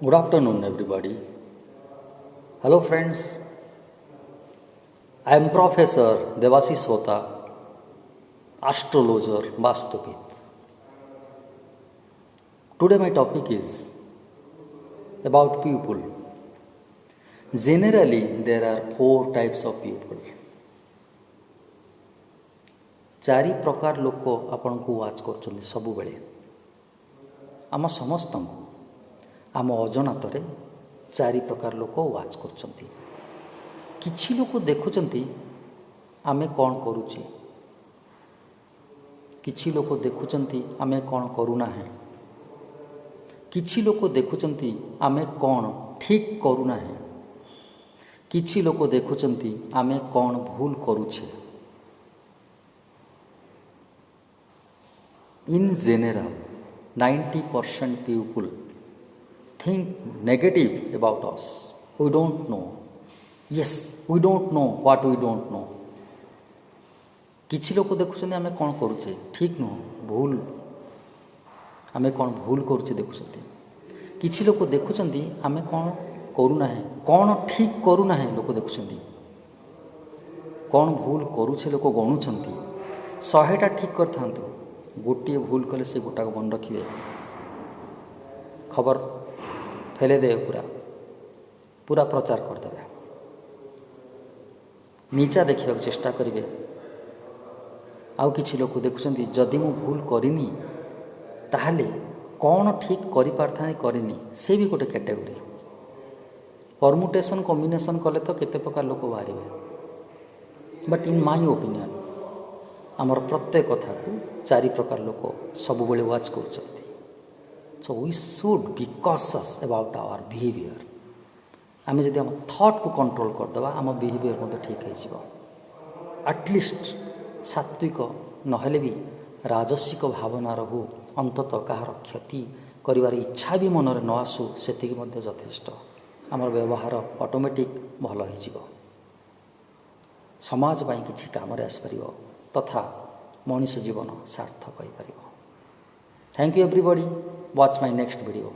Good afternoon, everybody. Hello, friends. I am Professor Devasish Hota, astrologer, Vastupit. Today, my topic is about people. Generally, there are four types of people. चारि प्रकार लोक आपण को watch कर सबु बेले आम समस्त आम अजनातरे चारि प्रकार लोक वाच कर किछि लोक देखुचंती आमे कौन करूची, किछि लोक देखुचंती आमे कौन करूना है, किछि लोक देखुचंती आमे कौन ठीक करूना है, किछि लोक देखुचंती आमे कौन भूल करूछे. In general, 90% people think negative about us. We don't know. Yes, we don't know what we don't know. किछि लोक देखुछन्ति आमे कोन करूछे ठीक नो भूल, आमे कोन भूल करूछे देखुछन्ति. किछि लोक देखुछन्ति आमे कोन करूना है, कोन ठीक करूना है लोक देखुछन्ति. कोन भूल करूछे लोक गणुछन्ति. 100टा ठीक करथांतु, गोटे भूल कले से गोटा को मन रखिए, खबर फैले दे, पूरा प्रचार करदे, नीचा देखा चेष्टा करेंगे. आउ किछि लोक देखुछन्ति जदि मु भूल करिनी ताहले कौन ठीक करि पारथानी करिनी, से भी गोटे कैटेगोरी. परमुटेशन कॉम्बिनेशन कले तो केते प्रकार लोक बाहरिबे. बट इन माय ओपिनियन आमर प्रत्येक कथा को चारि प्रकार लोक सब बेले वाच करछन्ति. So we should be cautious about our behaviour. आम जदि आम थॉट को कंट्रोल करदे आम बिहेवियर मत ठीक हो. एटलिस्ट सात्विक नहेले भी राजसिक भावना रहू, अंतत कहार क्षति करिवार इच्छा भी मनरे न आसू, सेतिकी मध्य यथेष्ट. आमर व्यवहार ऑटोमेटिक भल हो, समाज पाई किछि काम रे आसि परिबो, तथा मनुष्य जीवन सार्थक हो पारिबो. Thank you everybody. Watch my next video.